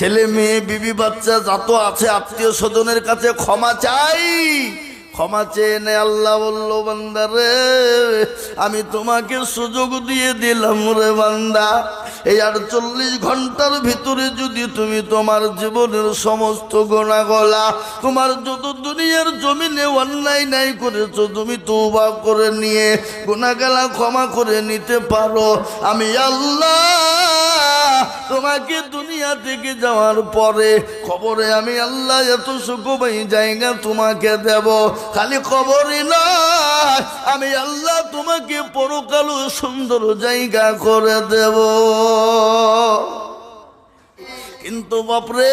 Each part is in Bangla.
ছেলে মেয়ে বিবি বাচ্চা যত আছে আত্মীয় স্বজনের কাছে ক্ষমা চাই। ক্ষমা চেয়ে নে। আল্লাহ বলল, বান্দা রে আমি তোমাকে সুযোগ দিয়ে দিলাম রে বান্দা, এই 48 ঘন্টার ভিতরে যদি তুমি তোমার জীবনের সমস্ত গুনাহগুলা, তোমার যত দুনিয়ার জমিনে অন্যায় নাই করেছো, তুমি তওবা করে নিয়ে গুনাহগুলা ক্ষমা করে নিতে পারো, আমি আল্লাহ তোমাকে দুনিয়া থেকে যাওয়ার পরে কবরে আমি আল্লাহ এত সুখময় জায়গা তোমাকে দেব। খালি কবরই নয়, আমি আল্লাহ তোমাকে পরকাল সুন্দর জায়গা করে দেব। কিন্তু বাপরে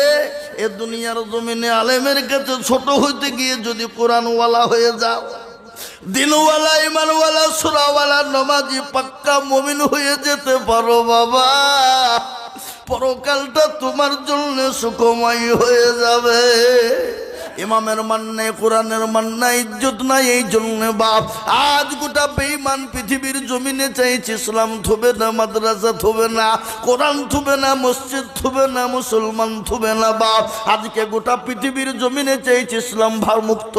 এ দুনিয়ার জমিনে আলেমের কাছে ছোট হইতে গিয়ে যদি কোরআনওয়ালা হয়ে যাও, দিনওয়ালা, ইমানওয়ালা, সূরাওয়ালা, নামাজি, পাক্কা মুমিন হয়ে যেতে পারো বাবা, পরকালটা তোমার জন্য সুখময় হয়ে যাবে। ইমামের মান নাই, কোরআনের মান নাই, ইজ্জত নাই, এই জন্য বাপ আজ গোটা বেঈমান পৃথিবীর জমিনে চাইছে ইসলাম থবে না, মাদ্রাসা থবে না, কোরআন থবে না, মসজিদ থবে না, মুসলমান থবে না বাপ। আজকে গোটা পৃথিবীর জমিনে চাইছে ইসলাম মুক্ত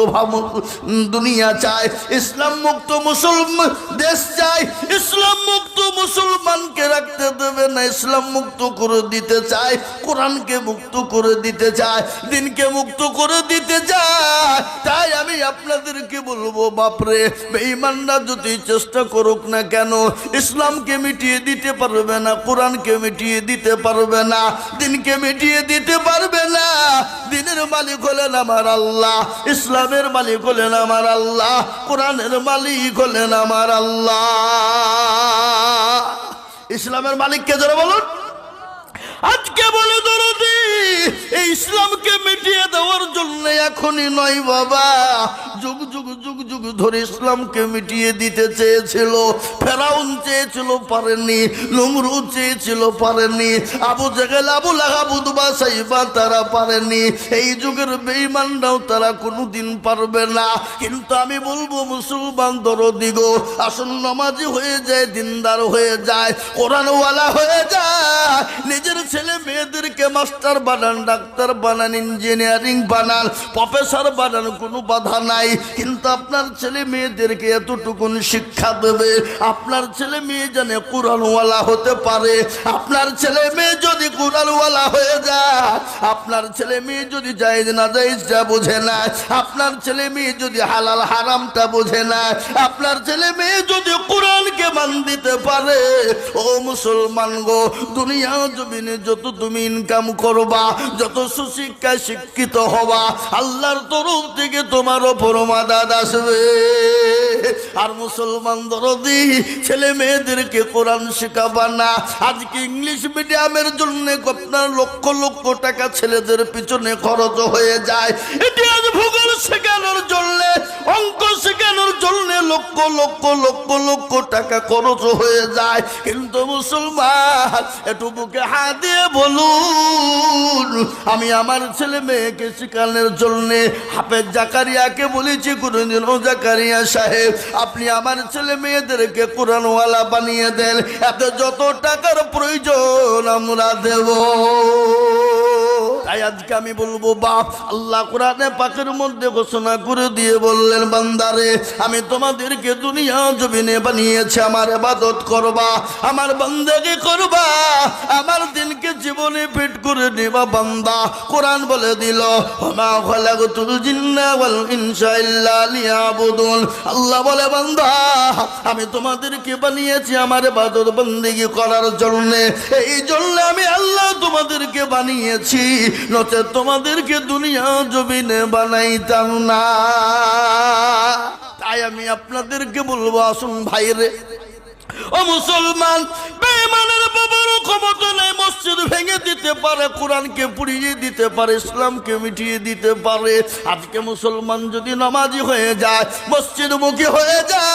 দুনিয়া চায়, ইসলাম মুক্ত মুসলমান দেশ চায়, ইসলাম মুক্ত মুসলমানকে রাখতে দেবে না, ইসলাম মুক্ত করে দিতে চায়, কোরআনকে মুক্ত করে দিতে চায়, দিনকে মুক্ত করে দিতে যায়। তাই আমি আপনাদেরকে বলবো বাপরে, বেঈমানরা যদি চেষ্টা করুক না কেন, ইসলামকে মিটিয়ে দিতে পারবে না, কোরআনকে মিটিয়ে দিতে পারবে না, দিনকে মিটিয়ে দিতে পারবে না। দিনের মালিক হলেন আমার আল্লাহ, ইসলামের মালিক হলেন আমার আল্লাহ, কোরআনের মালিক হলেন আমার আল্লাহ। ইসলামের মালিককে যারা বলুন, আজকে বলে দরদি এই ইসলামকে মিটিয়ে দেওয়ার জন্য এখনই নয় বাবা, যুগ যুগ যুগ যুগ ধরে ইসলামকে মিটিয়ে দিতে চেয়েছিল। ফেরাউন চেয়েছিল, পারেনি। নমরুদ চেয়েছিল, পারেনি। আবু জেহেল, আবু লাহাব, উতবা, সাইবা তারা পারেনি। এই যুগের বেঈমানরাও তারা কোনোদিন পারবে না। কিন্তু আমি বলবো মুসলমান দরদি গো, আসুন নামাজি হয়ে যায়, দিনদার হয়ে যায়, কোরআনওয়ালা হয়ে যায়, নিজের ছেলে মেয়েদেরকে মাস্টার বানান, ডাক্তার বানান, ইঞ্জিনিয়ারিং বানান, প্রফেসর বানান, কোনো বাধা নাই। কিন্তু আপনার ছেলে মেয়েদেরকে এতটুকুন শিক্ষা দেবে, আপনার ছেলে মেয়ে জানে কোরআনওয়ালা হতে পারে। আপনার ছেলে মেয়ে যদি কোরআনওয়ালা হয়ে যায়, আপনার ছেলে মেয়ে যদি জায়েজ না জায়েজটা বোঝে না, আপনার ছেলে মেয়ে যদি হালাল হারামটা বোঝে না, আপনার ছেলে মেয়ে যদি কোরআনকে মান দিতে পারে, ও মুসলমান গো, দুনিয়া জমিনে যত তুমি ইনকাম করবা, যত সুশিক্ষায় শিক্ষিত হবা, আল্লাহর তরফ থেকে তোমার ওপর মাদাদ আসবে। আর মুসলমান দরদি ছেলে মেয়েদেরকে কোরআন শেখাবা না। আজকে ইংলিশ মিডিয়ামের জন্য আপনার লক্ষ লক্ষ টাকা ছেলেদের পিছনে খরচ হয়ে যায়। ইতিহাস ভূগোল শেখানোর জন্য, অঙ্ক শেখানোর জন্য লক্ষ লক্ষ লক্ষ লক্ষ টাকা খরচ হয়ে যায়। কিন্তু মুসলমান একটু বুকে হাত দিয়ে বলুন, আমি আমার ছেলে মেয়েকে শেখানোর জন্য হাফেজ জাকারিয়াকে বলেছি, কোনদিন ও জাকারিয়া সাহেব আপনি আমার ছেলে মেয়েদেরকে কোরআনওয়ালা বানিয়ে দেন, এত যত টাকার প্রয়োজন আমরা দেব। তাই আজকে আমি বলবো বাপ, আল্লাহ কোরআনে পাকের মধ্যে ঘোষণা করে দিয়ে বললেন, বান্দারে আমি তোমাদেরকে দুনিয়া জমিনে বানিয়েছি আমার ইবাদত করবা, আমার বান্দাকে করবা, আমার দিনকে জীবনে পেট করে নেবা বান্দা। কোরআন বলে দিল, ওমা খালাকতুল জিন্না ওয়াল ইনসা ইল্লা লিয়াবুদুন। আল্লাহ বলে, বান্দা আমি তোমাদেরকে বানিয়েছি আমার ইবাদত বন্দেগী করার জন্য, এই জন্য আমি আল্লাহ তোমাদেরকে বানিয়েছি, নচেত তোমাদেরকে দুনিয়া জমিনে বানাইতাম না। তাই আমি আপনাদেরকে বলবো, আসুন ভাইরে ও মুসলমান, বেঈমানের বাবারও ক্ষমতা নেই, মসজিদ ভেঙে দিতে পারে, কোরআনকে পুড়িয়ে দিতে পারে, ইসলামকে মিটিয়ে দিতে পারে। আজকে মুসলমান যদি নামাজি হয়ে যায়, মসজিদমুখী হয়ে যায়,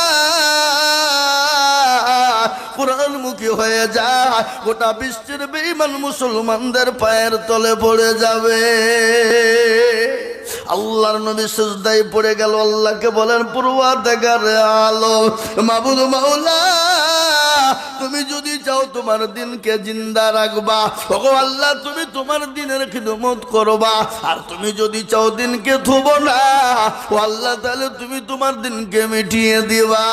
কোরআনমুখী হয়ে যায়, গোটা বিশ্বের বেঈমান মুসলমানদের পায়ের তলে পড়ে যাবে। আল্লাহর নবী সিজদায় পড়ে গেল, আল্লাহকে বলেন, পরওয়ারদিগার আলম, মাবুদ মাওলা, তুমি যদি চাও তোমার দিনকে জিন্দা রাখবা, ওগো আল্লাহ তুমি তোমার দিনের খিদমত করবা। আর তুমি যদি চাও দিনকে থুব না, ও আল্লাহ তাহলে তুমি তোমার দিনকে মিটিয়ে দিবা।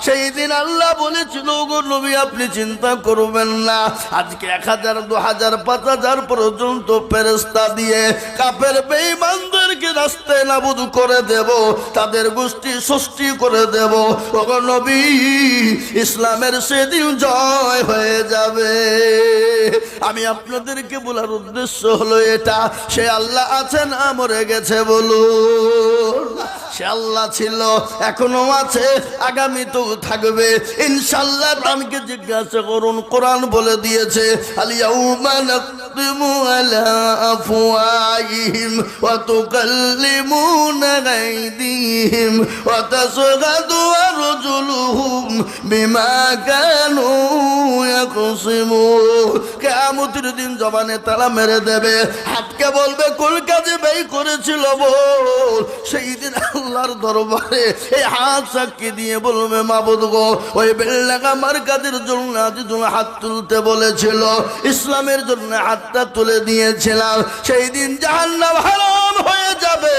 সেই দিন আল্লাহ বলেছিল, ওগো নবী আপনি চিন্তা করবেন না, আজকে 1000 2000 5000 পর্যন্ত ফেরেশতা দিয়ে কাফের বেঈমানদেরকে রাস্তায় নাবুদ করে দেব, তাদের গোষ্ঠী সৃষ্টি করে দেব। ওগো নবী ইসলামের সেদিন জয় হয়ে যাবে। আমি আপনাদেরকে বলার উদ্দেশ্য হলো এটা, সে আল্লাহ আছেন না মরে গেছে বলুন? সে আল্লাহ ছিল, এখনো আছে, আগামীতেও থাকবে ইনশাআল্লাহ। আমাকে জিজ্ঞাসা করুন, কোরআন বলে দিয়েছে আল-ইয়াউমা নাখতিমু আলা আফওয়াহিহিম ওয়া তুকাল্লিমুনা আইদিহিম ওয়া তাশহাদু আরজুলুহুম বিমা কানু ইয়াকসিমুন। কিয়ামতের দিন জবানে তালা মেরে দেবে, হাতকে বলবে কোন কাজে ব্যয় করেছিল বল। সেই দিন আল্লাহর দরবারে এই হাত সাক্ষী দিয়ে বলবে মাবুদ গো, ওই বেল্লাগা মার্কাদের জন্য আজ তুমি হাত তুলতে বলেছিল, ইসলামের জন্য হাতটা তুলে দিয়েছিলাম। সেই দিন জাহান্নাম হারাম হয়ে যাবে,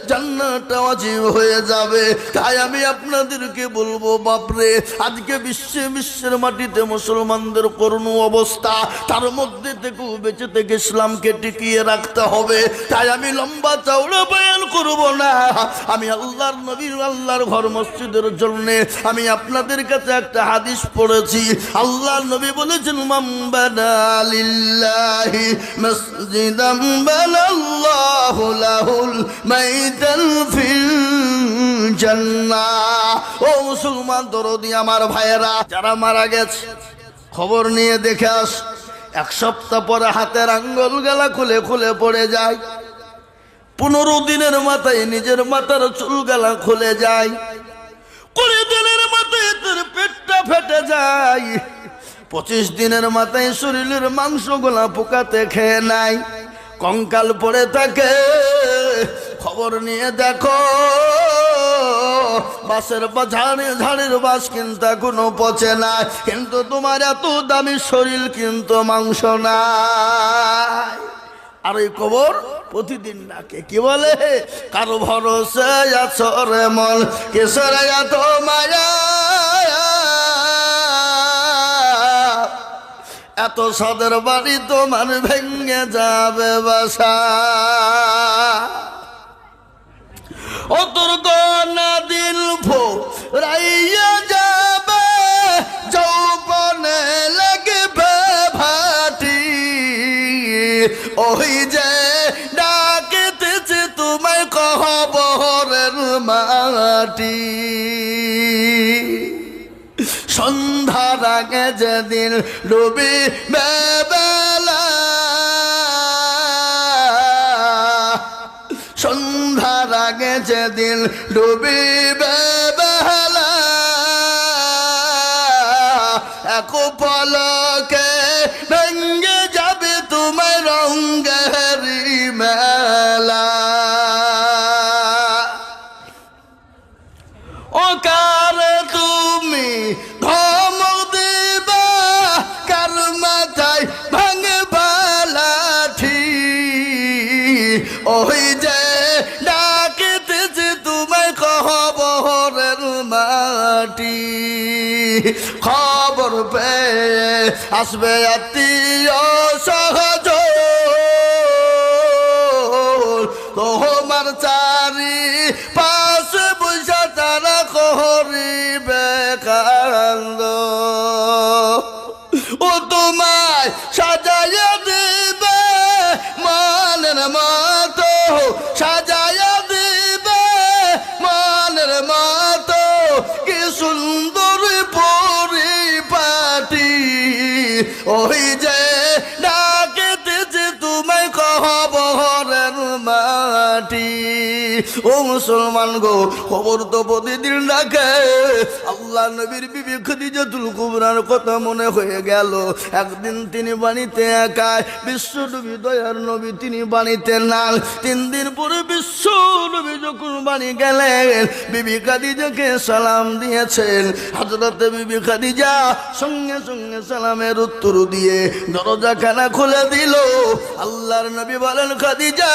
জান্নাত ওয়াজিব হয়ে যাবে। তাই আমি আপনাদেরকে বলবো বাপরে, আজকে বিশ্বের মাটিতে মুসলমানদের করুণ অবস্থা, তার মধ্যে থেকেও বেঁচে থেকে ইসলামকে টিকিয়ে রাখতে হবে। তাই আমি লম্বা চওড়া বয়ান করব না, আমি আল্লাহর নবীর আল্লাহর ঘর মসজিদের জন্য আমি আপনাদের কাছে একটা হাদিস পড়েছি। আল্লাহর নবী বলেছেন, মান বানা লিল্লাহি মসজিদাম বানাল্লাহু লাহুল মাইতান ফিল জান্নাহ। ও মুসলমান দরদি আমার ভাইয়েরা, যারা মারা গেছে খবর নিয়ে দেখে আস। 1 সপ্তাহ পরে হাতের আঙ্গুল গলা খুলে খুলে পড়ে যায়, 15 দিনের মাথায় নিজের মাথার চুল গলা খুলে যায়, 20 দিনের মাথায় তোর পেটটা ফেটে যায়, 25 দিনের মাথায় শরীরের মাংসগুলা পোকাতে খেয়ে নেয়, কঙ্কাল পড়ে থাকে। খবর নিয়ে দেখো, বাসের ঝাড়ের বাস কিন্তু এখনো পচে না, কিন্তু তোমার এত দামি শরীর কিন্তু মাংস নাই। আর ওই কবর প্রতিদিন ডাকে, কি বলে, কারো ভরসা আছো রে মন, কিসের এত মায়া, এত সদের বাড়ি তোমার ভেঙে যাবে বাসা। ও তোর গনা দিল রাইয়া যাবে, যৌবনে লাগবে ভাটি, ওই যে ডাকিতেছে তোমায় কবরের মাটি। সন্ধ্যার আগে যেদিন ডুবিবে বেলা, সন্ধ্যার আগে যেদিন ডুবিবে বেলা, এক পলকে ভেঙে যাবে তোমার রঙের মেলা। ও কার তুমি ধমক দিবা, কার মাথায় ভাঙবা লাঠি, ওই যে ডাকিতেছে তোমায় কবরের মাটি। খবর পেয়ে আসবে আত্মীয় সহজন, তোমার চারি পাশে বসে তারা করিবে কান্দ। ও তোমায় সাজাইয়া দিবে মানের মতো, সাজাইয়া দিবে মানের মতো, কি সুন্দর পরিপাটি, ওই যে ডাকিতেছে তোমায় কবরের মাটি। ও মুসলমান গো, খবর তো প্রতিদিন ডাকে। আল্লাহ আল্লাহ নবীর বিবি খাদিজাতুল কুবরার কথা মনে হয়ে গেল। একদিন তিনি বাড়িতে একাই, বিশ্ব নবী দয়ার নবী তিনি বাড়িতে নাই। 3 দিন পরে বিশ্ব নবী যখন বাড়ি গেলেন, বিবি খাদিজাকে সালাম দিয়েছেন। হযরতে বিবি খাদিজা সঙ্গে সঙ্গে সালামের উত্তর দিয়ে দরজাখানা খুলে দিল। আল্লাহর নবী বলেন, খাদিজা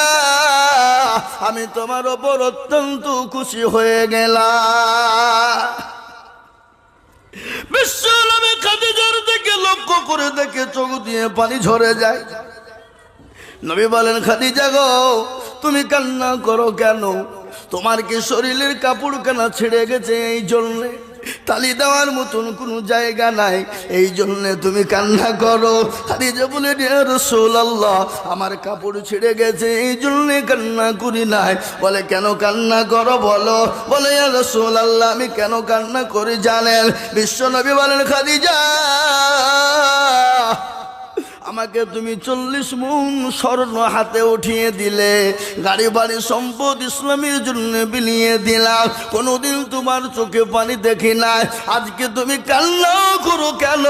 আমি তোমার ওপর অত্যন্ত খুশি হয়ে গেলাম। বিশ্ব নবী খাদিজার দিকে লক্ষ্য করে দেখে চোখ দিয়ে পানি ঝরে যায়। নবী বলেন, খাদিজা গো তুমি কান্না করো কেন? তোমার কি শরীরের কাপড় কানা ছিঁড়ে গেছে এই জন্যে? তালি দেওয়ার মতন কোনো জায়গা নাই এই জন্যে তুমি কান্না করো? খাদিজা বলে, ইয়া রাসূলুল্লাহ আমার কাপড় ছিঁড়ে গেছে এই জন্যে কান্না করি নাই। বলে, কেন কান্না করো বলো? বলে, ইয়া রাসূলুল্লাহ আমি কেন কান্না করি জানেন? বিশ্ব নবী বলেন, খাদিজা আমাকে তুমি 40 মুন স্বর্ণ হাতে উঠিয়ে দিলে, গাড়ি বাড়ি সম্পদ ইসলামের জন্য বিলিয়ে দিলাম, কোনোদিন তোমার চোখে পানি দেখি নাই, আজকে তুমি কান্না করো কেন?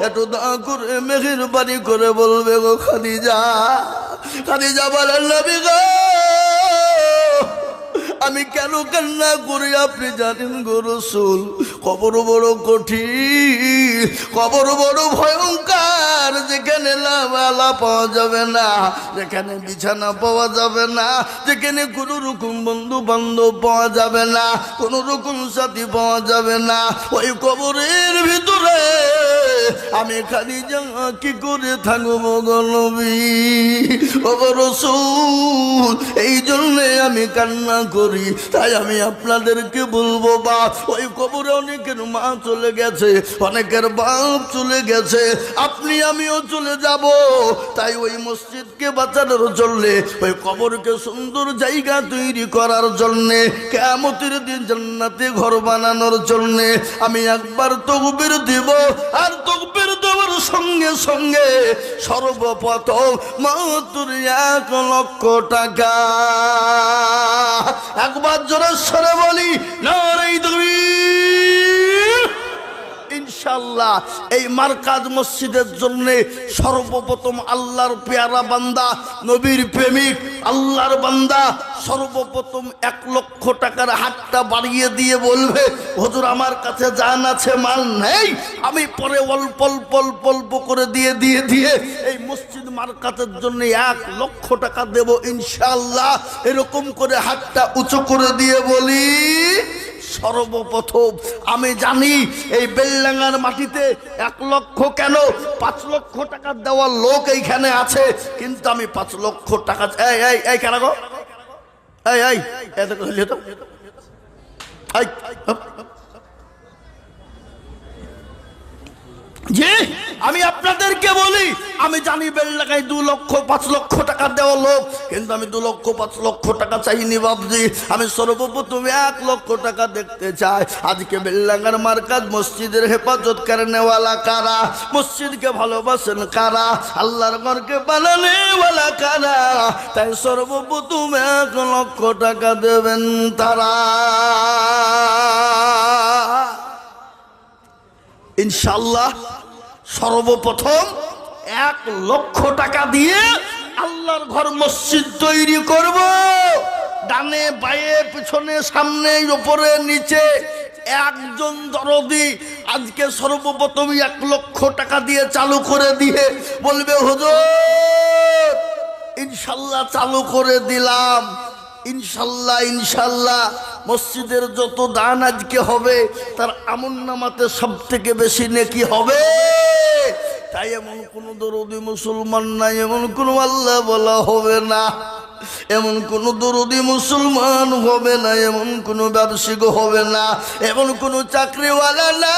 একটু দয়া করে মেহেরবানি করে বলবে গো খাদিজা। খাদিজা বলেন, নবী গো আমি কেন কান্না করি আপনি জানেন গো রাসূল? কবর বড় কঠিন, কবর বড় ভয়ঙ্কর, যেখানে লামালা পাওয়া যাবে না, যেখানে বিছানা পাওয়া যাবে না, যেখানে কোনো রকম বন্ধু বান্ধব পাওয়া যাবে না, কোনো রকম সাথী পাওয়া যাবে না, ওই কবরের ভিতরে আমি খাদিজা কি করে থাকবো গো নবী ও গো রাসূল? এই জন্যে আমি কান্না করি। তাই আমি আপনাদেরকে বলবো, বাপ ওই কবরে অনেকের মা চলে গেছে, অনেকের বাপ চলে গেছে, আপনি আমিও চলে যাব। তাই ওই মসজিদকে বাঁচানোর জন্য, ওই কবরকে সুন্দর জায়গা তৈরি করার জন্যে, কিয়ামতের দিন জান্নাতে ঘর বানানোর জন্যে আমি একবার তাকবীর দিব। আর তাকবীর দেওয়ার সঙ্গে সঙ্গে সর্বপ্রথম মাত্র 1 লক্ষ টাকা, একবার জোরে সরে বলি নারে তাকবীর। ইনশাআল্লাহ এই মারকাজ মসজিদের জন্য সর্বপ্রথম আল্লাহর পেয়ারা বান্দা, নবীর প্রেমিক আল্লাহর বান্দা সর্বপ্রথম 1 লক্ষ টাকার হাতটা বাড়িয়ে দিয়ে বলবে, হুজুর আমার কাছে জান আছে, মাল নেই, আমি পরে অল্প অল্প অল্প অল্প করে দিয়ে দিয়ে দিয়ে এই মসজিদ মারকাজের জন্য 1 লক্ষ টাকা দেব ইনশাআল্লাহ। এরকম করে হাতটা উঁচু করে দিয়ে বলি, সর্বপ্রথম আমি জানি এই বেলডাঙ্গার মাটিতে 1 লক্ষ কেন 5 লক্ষ টাকা দেওয়ার লোক এইখানে আছে, কিন্তু আমি 5 লক্ষ টাকা এই কেন গো এই জি আমি আপনাদেরকে বলি, আমি জানি বেলডাঙ্গায় 2 লক্ষ 5 লক্ষ টাকা দেওয়া লোক, কিন্তু আমি 2 লক্ষ 5 লক্ষ টাকা চাইনি বাবজি। আমি সর্বপ্রথম 1 লক্ষ টাকা দেখতে চাই। আজকে বেলডাঙ্গার মারকাজ মসজিদের হেফাজত করেনেওয়ালা কারা? মসজিদকে ভালোবাসেন কারা? আল্লাহর ঘরকে বানানেওয়ালা কারা? তাই সর্বপ্রথম 1 লক্ষ টাকা দেবেন তারা ইনশাআল্লাহ। সর্বপ্রথম 1 লক্ষ টাকা দিয়ে আল্লাহর ঘর মসজিদ তৈরি করব। ডানে বায়ে পিছনে সামনে উপরে নিচে একজন দরদি আজকে সর্বপ্রথম 1 লক্ষ টাকা দিয়ে চালু করে দিয়ে বলবে, হুজুর ইনশাআল্লাহ চালু করে দিলাম। ইনশাআল্লাহ ইনশাআল্লাহ মসজিদের যত দান আজকে হবে তার আমলনামাতে সবথেকে বেশি নেকি হবে। তাই এমন কোন দরদি মুসলমান নাই, এমন কোন আল্লাহ বলা হবে না, এমন কোন দরদি মুসলমান হবে না, এমন কোন ব্যবসায়িক হবে না, এমন কোন চাকরিওয়ালা না,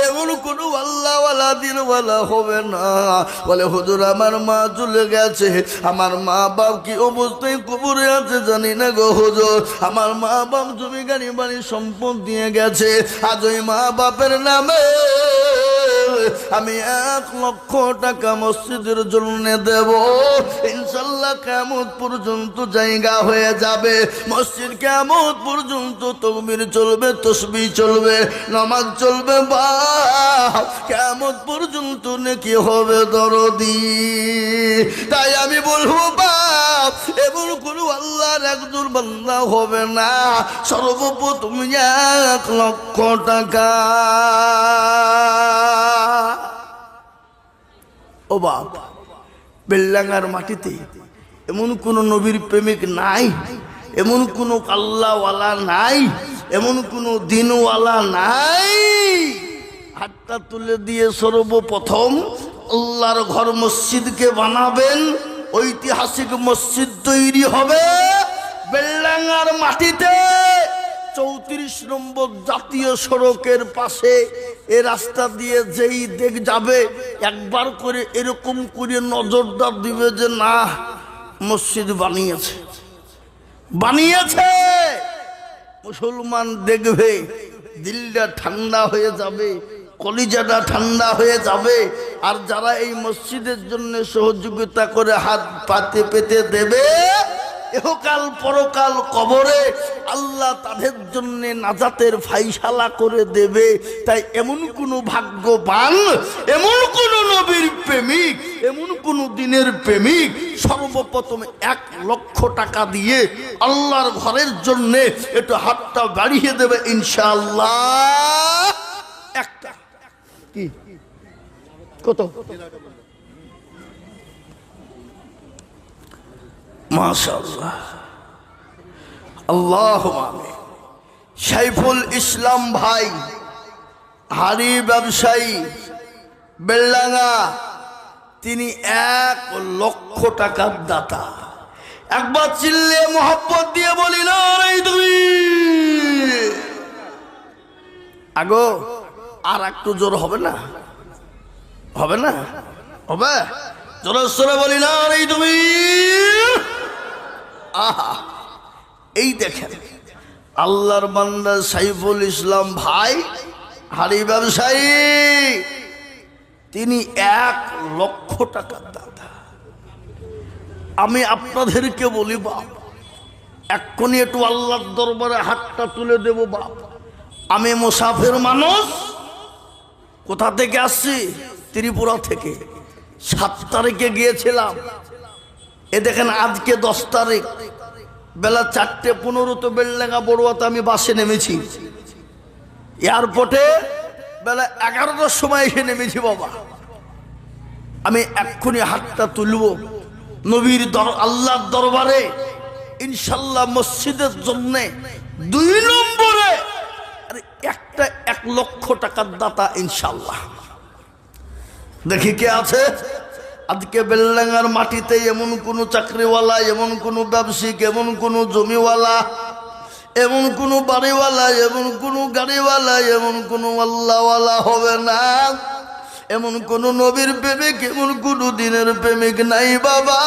এমন কোন আল্লাহওয়ালা দিনওয়ালা হবে না। বলে, হুজুর আমার মা চলে গেছে, আমার মা বাপ কি অবস্থায় কবরে আছে জানি না গো হুজুর, আমার মা বাপ জমি গাড়ি বাড়ি সম্পদ দিয়ে গেছে, আজ ওই মা বাপের নামে আমি 1,00,000 টাকা মসজিদের জন্য দেব, ইনশাল্লাহ কিয়ামত পর্যন্ত জায়গা হয়ে যাবে। মসজিদ কিয়ামত পর্যন্ত তাকবীর চলবে, তাসবিহ চলবে, নামাজ চলবে, বাপ কিয়ামত পর্যন্ত নেকি হবে দরদি। তাই আমি বলবো বাপ, এমন কোন আল্লাহর একজন বান্দা হবে না সর্বপ্রথম 1,00,000 টাকা। ও বাপ, বেলডাঙ্গার মাটিতে এমন কোন নবীর প্রেমিক নাই, এমন কোন আল্লাহওয়ালা নাই, এমন কোন দিনওয়ালা নাই। হাতটা তুলে দিয়ে সর্বপ্রথম আল্লাহর ঘর মসজিদকে বানাবেন, ঐতিহাসিক মসজিদ তৈরি হবে বেলডাঙ্গার মাটিতে। 34 নম্বর জাতীয় সড়কের পাশে এ রাস্তা দিয়ে যেই দেখ যাবে একবার করে এরকম করে নজরটা দিবে যে না মসজিদ বানিয়েছে, বানিয়েছে। মুসলমান দেখবে, দিলটা ঠান্ডা হয়ে যাবে, কলিজাটা ঠান্ডা হয়ে যাবে। আর যারা এই মসজিদের জন্য সহযোগিতা করে হাত পাতে পেতে দেবে, ইহকাল পরকাল কবরে আল্লাহ তাদের জন্য নাজাতের ফাইসালা করে দেবে। তাই এমন কোন ভাগ্যবান, এমন কোন নবীর প্রেমিক, এমন কোন দিনের প্রেমিক সর্বপ্রথম 1,00,000 টাকা দিয়ে আল্লাহর ঘরের জন্য একটু হাতটা বাড়িয়ে দেবে ইনশাআল্লাহ। একটা কি কত? মাশাআল্লাহ, আল্লাহুম্মা আমিন। সাইফুল ইসলাম ভাই, হাড়ি ব্যবসায়ী, বেলডাঙ্গা, তিনি 1,00,000 টাকার দাতা। একবার চিল্লে মোহাব্বত দিয়ে বলি না রে তুমি আগো। আর একটু জোর হবে না? হবে না? হবে? জোরে সোরে বলি না রে তুমি। আহা, এই দেখেন আল্লাহর বান্দা সাইফুল ইসলাম ভাই, হাড়ি ব্যবসায়ী, তিনি 1,00,000 টাকার দাতা। আমি আপনাদেরকে বলি বাপ, এক্ষুনি একটু আল্লাহর দরবারে হাতটা তুলে দেব বাপ। আমি মুসাফির মানুষ, কোথা থেকে আসছি? ত্রিপুরা থেকে। 7 তারিখে গিয়েছিলাম। এ দেখেন আজকে 10 তারিখ, বেলা 4:15 তো বেলডাঙ্গা বড়ুয়াতে আমি বাসে নেমেছি। এয়ারপোর্টে বেলা 11টার সময় এসে নেমেছি বাবা। আমি এক্ষুনি হাতটা তুলব নবীর আল্লাহর দরবারে, ইনশাল্লাহ মসজিদের জন্য 2 নম্বরে একটা 1,00,000 টাকার দাতা ইনশাল্লাহ। দেখি কে আছে আজকে বেলডাঙ্গার মাটিতে। এমন কোন চাকরিওয়ালা, এমন কোন ব্যবসায়িক, এমন কোন জমিওয়ালা, এমন কোন বাড়িওয়ালা, এমন কোন গাড়িওয়ালা, এমন কোন আল্লাহওয়ালা হবে না, এমন কোন নবীর প্রেমিক, এমন কোন দিনের প্রেমিক নাই বাবা।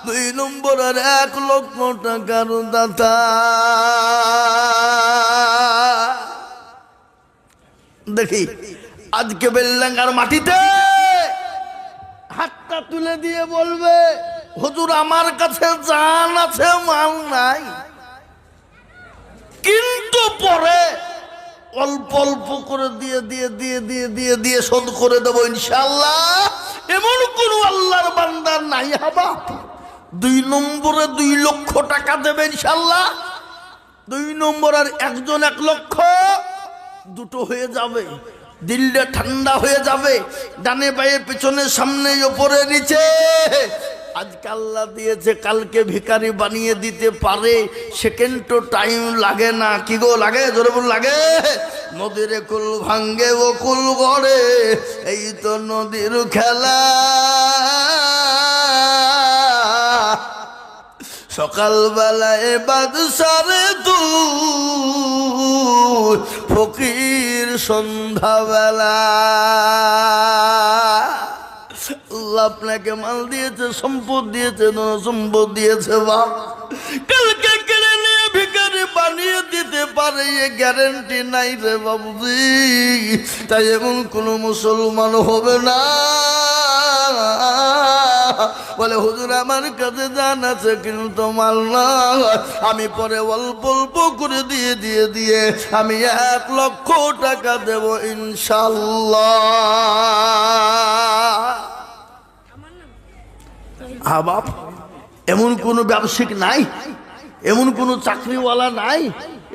2 নম্বরের 1,00,000 টাকার দাতা। দেখি আজকে বেলডাঙ্গার মাটিতে হাতটা তুলে দিয়ে বলবে হুজুর আমার কাছে জান আছে, মাল নাই, কিন্তু পরে অল্প অল্প করে দিয়ে দিয়ে দিয়ে দিয়ে দিয়ে দিয়ে শোধ করে দেবো ইনশাআল্লাহ। এমন কোন আল্লাহর বান্দার নাই হাবা 2 নম্বরে 2,00,000 টাকা দেবে ইনশাআল্লাহ। 2 নম্বর আর একজন 1,00,000, দুটো হয়ে যাবে, দিলটা ঠান্ডা হয়ে যাবে। ডানে বায়ে পেছনে সামনে ওপরে নিচে। আজকে আল্লাহ দিয়েছে, কালকে ভিখারি বানিয়ে দিতে পারে, সেকেন্ড তো টাইম লাগে না। কি গো লাগে? জোরে বল লাগে। নদীর কুল ভাঙ্গে ও কুল গড়ে, এই তো নদীর খেলা। সকালবেলায় বাদশারে তুই ফকির সন্ধ্যাবেলা। আল্লাহ আপনাকে মাল দিয়েছে, সম্পদ দিয়েছে, সম্পদ দিয়েছে বাপ। কালকে কেড়ে নিয়ে ভিখারি বানিয়ে দিতে দিতে পারে এ গ্যারেন্টি নাই রে বাবুজি। তাই এমন কোনো মুসলমান হবে না বলে হুজুর আমার কাছে জান আছে কিন্তু মাল না, আমি পরে অল্প অল্প করে দিয়ে আমি 1 লক্ষ টাকা দেব ইনশাল্লাহ। বাপ, এমন কোনো ব্যবসায়িক নাই, এমন কোনো চাকরিওয়ালা নাই,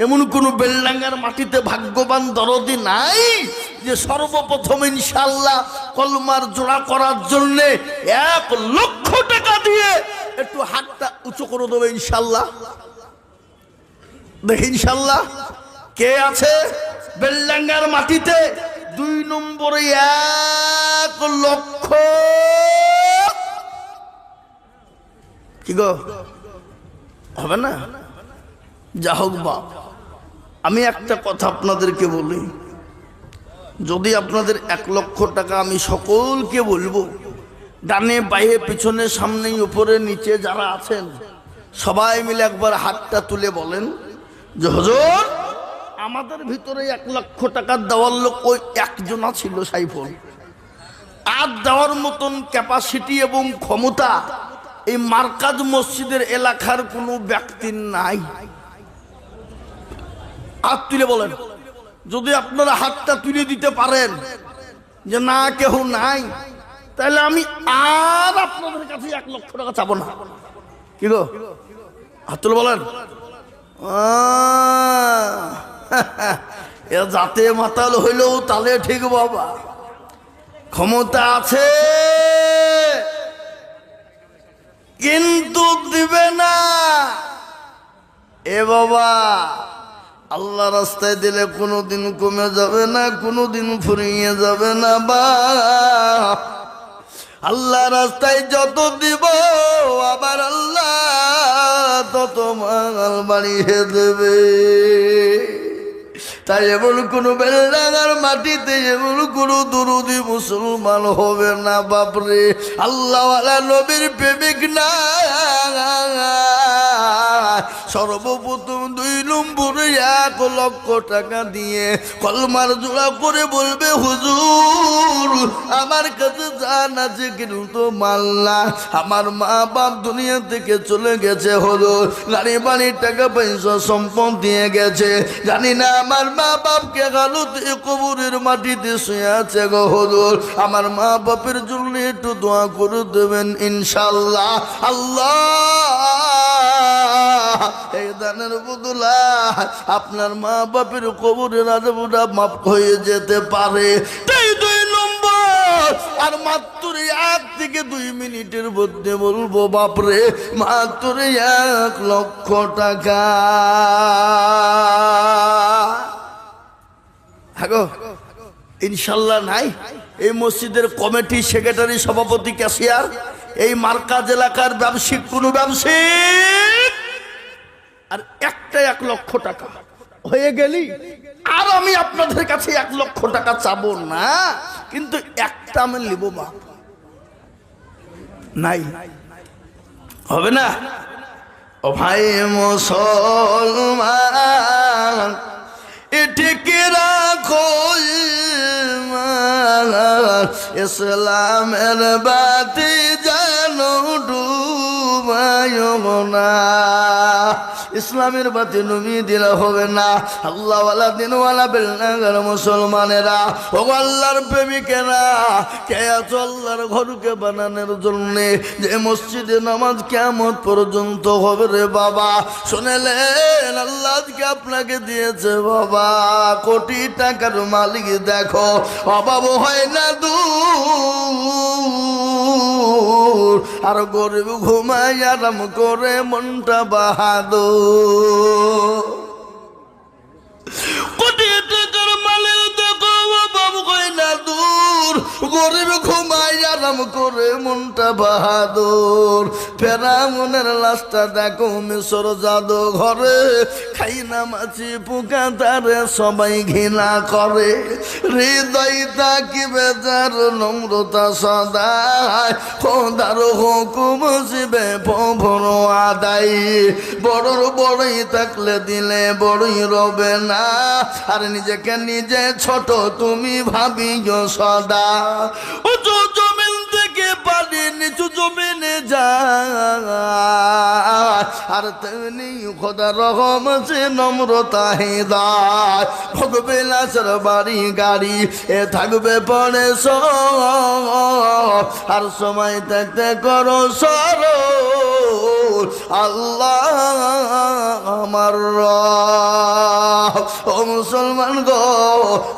এমন কোনো বেলডাঙ্গার মাটিতে ভাগ্যবান দরদি নাই যে সর্বপ্রথম ইনশাল্লাহ কলমার জোড়া করার জন্য 1 লক্ষ টাকা দিয়ে একটু হাতটা উঁচু করে দেবে ইনশাল্লাহ। দেখি ইনশাল্লাহ কে আছে বেলডাঙ্গার মাটিতে 2 নম্বরে 1 লক্ষ। কি গো, হবে না? যা হোক বাপ, আমি একটা কথা আপনাদেরকে বলি, যদি আপনাদের 1 লক্ষ টাকা আমি সকলকে বলবো, ডানে বাঁয়ে পিছনে সামনে উপরে নিচে যারা আছেন সবাই মিলে একবার হাতটা তুলে বলেন যে হুজুর আমাদের ভিতরে 1 লক্ষ টাকা দেওয়ার লোক ওই একজনা ছিল সাইফুল। আর দেওয়ার মতন ক্যাপাসিটি এবং ক্ষমতা এই মার্কাজ মসজিদের এলাকার কোনো ব্যক্তির নাই। হাত তুলে বলেন, যদি আপনারা হাতটা তুলে দিতে পারেন যে না কেউ নাই, তাহলে আমি আর আপনাদের কাছে 1 লক্ষ টাকা চাবো না। কি গো, হাত তুলে বলেন। এ যাতে মাতাল হইলেও তাহলে ঠিক বাবা, ক্ষমতা আছে কিন্তু দিবে না। এ বাবা, আল্লাহ রাস্তায় দিলে কোনোদিন কমে যাবে না, কোনোদিন ফুরিয়ে যাবে না। বা আল্লাহ রাস্তায় যত দিব আবার আল্লাহ তত মাল বাড়িয়ে দেবে। তাই এমন কোনো বেলডাঙ্গার মাটিতে এমন কোনো দুরুদি মুসলমান হবে না বাপরে, আল্লাহওয়ালা নবীর প্রেমিক না। সর্বপ্রথম 2 নম্বরে 1 লক্ষ টাকা দিয়ে কলমার জোড়া করে বলবে হুজুর আমার কাছে জান আছে কিন্তু মাল না, আমার মা বাপ দুনিয়া থেকে চলে গেছে, হলো গাড়ি বাড়ি টাকা পয়সা সম্পদ দিয়ে গেছে, জানি না আমার মা বাপকে গালুতে কবরের মাটিতে শুয়ে আছে গো হুজুর, আমার মা বাপের জন্য একটু দোয়া করে দেবেন ইনশাল্লাহ। আল্লাহ এই দানের বদলা আপনার মা বাপের কবরের আযাবটা মাফ হয়ে যেতে পারে। তাই 2 নম্বর আর মাত্র 1 থেকে 2 মিনিটের মধ্যে বলবো বাপরে, মাত্র 1 লক্ষ টাকা। হাগো ইনশাল্লাহ নাই। এই মসজিদের কমিটি সেক্রেটারি সভাপতি ক্যাশিয়ার এই মার্কাজ এলাকার ব্যবসায়িক কোনো ব্যবসায়িক আর একটা 1 লক্ষ টাকা হয়ে গেলি আর আমি আপনাদের কাছে 1 লক্ষ টাকা চাবো না, কিন্তু একটা আমি নিব মা নাই, হবে না? ও ভাই মুসলমান এটিকে রাখো ইসলামের বাতি জানো ডুবায়ো না, ইসলামের বাতি নুমিয়ে দিলে হবে না। আল্লাহওয়ালা দিনওয়ালা বেলডাঙ্গার মুসলমানেরা, ও আল্লাহর প্রেমিকেরা, কে আছো আল্লাহর ঘরকে বানানোর জন্য যে মসজিদে নামাজ কিয়ামত পর্যন্ত হবে রে বাবা? শুনেলেন আল্লাহ আজকে আপনাকে দিয়েছে বাবা কোটি টাকার মালিক, দেখো অভাব হয় না দূর, আর গরিব ঘুমাই আরাম করে মনটা বাহাদুর। কোটি টাকার মালিক দেখো অভাব হয় না দূর, গরিব ঘুমাই আরাম ইসলাম করে মনটা বাহাদুর। ফেরাউনের লাশটা দেখো মিশর জাদু ঘরে, খাই না মাছি পোকা তারে সবাই ঘৃণা করে। হৃদয় তাকিবে যার নম্রতা সদায়, খোদার হুকুম শিবে প্রভুর আদায়। বড়র বড়ই থাকলে দিলে বড়ই রবে না, আর নিজেকে নিজে ছোট তুমি ভাবিও সদা। উঁচু জমিন থেকে পানি নিচু জমিনে যায়, আর তেমনি খোদা রহম সে নম্রতা হৃদয়। ভোগবে লাশের বাড়ি গাড়ি এ থাকবে পরে সব, আর সময় থাকতে করো সরো আল্লাহ আমার রব। ও মুসলমান গো,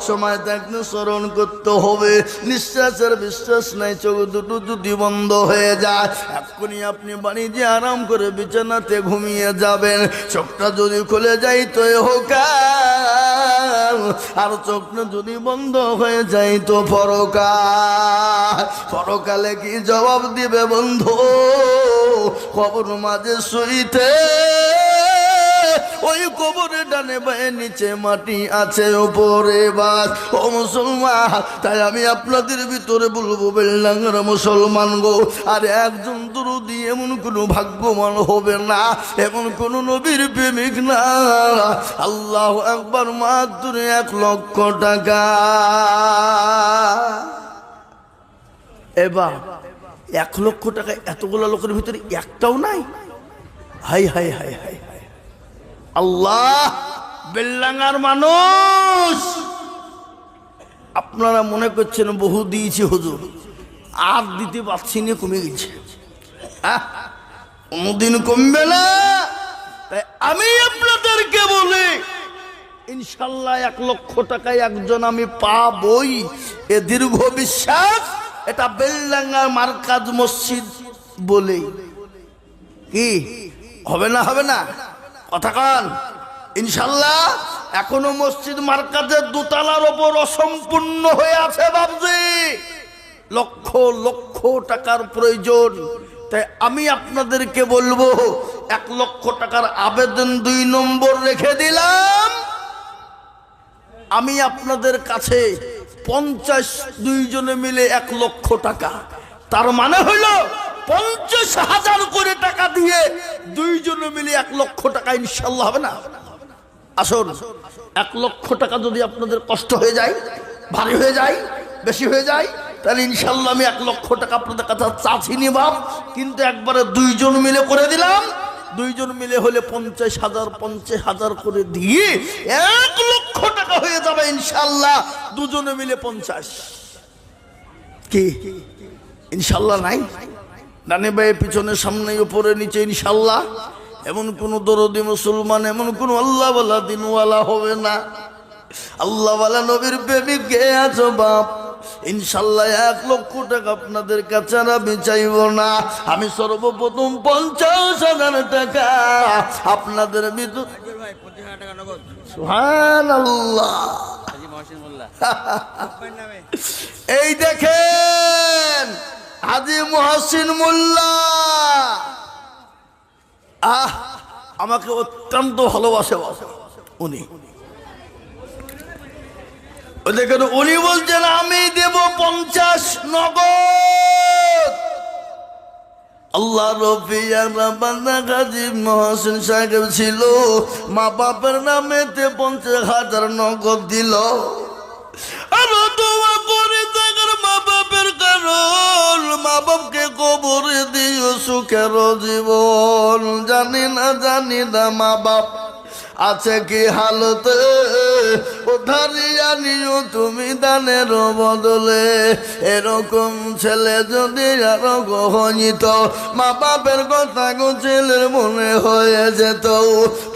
সময় থাকতে স্মরণ করতে হবে। নিঃশ্বাসের বিশ্বাস নাই, চোখ দুটো যদি বন্ধ হয়ে যায় এক্ষুনি আপনি বাড়ি যে আরাম করে বিছানাতে ঘুমিয়ে যাবেন। চোখটা যদি খুলে যায় তো হোকাল, আর চোখটা যদি বন্ধ হয়ে যায় তো পরকাল। পরকালে কি জবাব দিবে বন্ধু? কবর মাঝে শুইতে ওই কবরে ডানে বায়ে নিচে মাটি আছে উপরে বাস। ও মুসলমান, তাই আমি আপনাদের ভিতরে বলবো বেল্লাঙ্গার মুসলমান গো, আর একজন দরদি এমন কোনো ভাগ্যবান হবে না, এমন কোন নবীর প্রেমিক না। আল্লাহ একবার মাত্র 1 লক্ষ টাকা। এবার 1 লক্ষ টাকা এতগুলো লোকের ভিতরে একটাও নাই? হাই হাই হাই হাই হাই আল্লাহ! বেল্লাঙ্গার মানুষ আপনারা মনে করছেন বহু দিয়েছি হুজুর, আর দিতে পারছি না, কমে গেছে। কোনদিন কমবে না। তাই আমি আপনাদেরকে বলি ইনশাল্লাহ 1 লক্ষ টাকায় একজন আমি পাবই, এ দীর্ঘ বিশ্বাস। এটা বেল্লাঙ্গার মার্কাজ মসজিদ বলে কি হবে না? হবে না? কথা কন ইনশাল্লাহ। এখনো মসজিদ মার্কাজের দোতলার ওপর অসম্পূর্ণ হয়ে আছে বাবজি, লক্ষ লক্ষ টাকার প্রয়োজন। তাই আমি আপনাদেরকে বলবো 1 লক্ষ টাকার আবেদন 2 নম্বর রেখে দিলাম। আমি আপনাদের কাছে 52 জনে মিলে 1 লক্ষ টাকা, তার মানে হইল 50,000 করে টাকা দিয়ে 2 জনে মিলে 1 লক্ষ টাকা ইনশাল্লাহ হবে না? আসুন, 1 লক্ষ টাকা যদি আপনাদের কষ্ট হয়ে যায়, ভারী হয়ে যায়, বেশি হয়ে যায়, তাহলে ইনশাল্লাহ আমি 1 লক্ষ টাকা আপনাদের কাছে চাচ্ছি নি বাপ, কিন্তু একবারে 2 জন মিলে করে দিলাম। 2 জন মিলে হলে 50,000 করে দিয়ে 1 লক্ষ টাকা হয়ে যাবে ইনশাল্লাহ। 2 জনে মিলে 50 কি ইনশাল্লাহ নাই? ডানে বায়ে পিছনে সামনে উপরে নিচে ইনশাল্লাহ। এমন কোন দরদি মুসলমান, এমন কোন আল্লাহওয়ালা দিনওয়ালা হবে না। আল্লাহওয়ালা নবীর প্রেমিক কে আছো বাপ? ইনশাল্লাহ 1 লক্ষ টাকা আপনাদের কাছে আমি চাইব না। আমি সর্বপ্রথম 50,000 টাকা আপনাদের ভিতর। সুবহানাল্লাহ। এই দেখেন হাজী মুহসিন মোল্লা, আমাকে অত্যন্ত ভালোবাসে উনি। দেখেন উনি বলছেন আমি দেব 50 নগদ। আল্লাহ রফিয়া বান্দা হাজী মুহসিন সাহেব ছিল, মা বাপের নামেতে 50,000 নগদ দিল। আর দোয়া করে তাদের মা বাপের কারণ, মা বাপকে কবরে দিও সুখের জীবন। জানি না মা বাপ আছে কি হালতে, উদ্ধারিয়া নিও তুমি দানের বদলে। এরকম ছেলে যদি আরো গহনিত, মা বাপের কথা গো ছেলের মনে হয়ে যেত।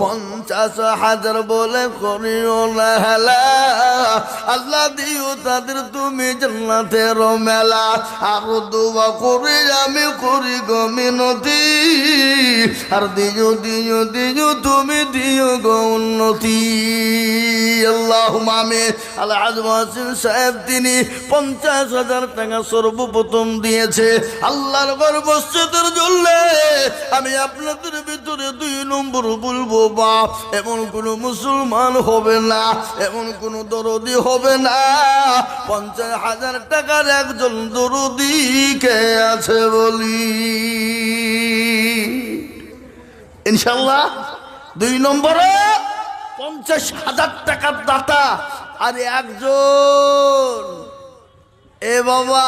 50,000 বলে করিও না হেলা, আল্লাহ দিও তাদের তুমি জান্নাতের মেলা। আর দোয়া করি আমি করি গো মিনতি, আর দিও তুমি দিও গো উন্নতি। আল্লাহুম্মা আমিন। আলহাজ মুহসিন সাহেব তিনি 50,000 টাকা সর্বপ্রথম দিয়েছে আল্লাহর ঘর মসজিদের জন্য। আমি আপনাদের ভিতরে 2 নম্বর বলবো, বাপ এমন কোন মুসলমান হবে না, এমন কোন দরদি হবে না 50,000 টাকার একজন দরদি কে আছে বলি ইনশাল্লাহ। 2 নম্বরে 50,000 টাকার দাতা আর একজন। এ বাবা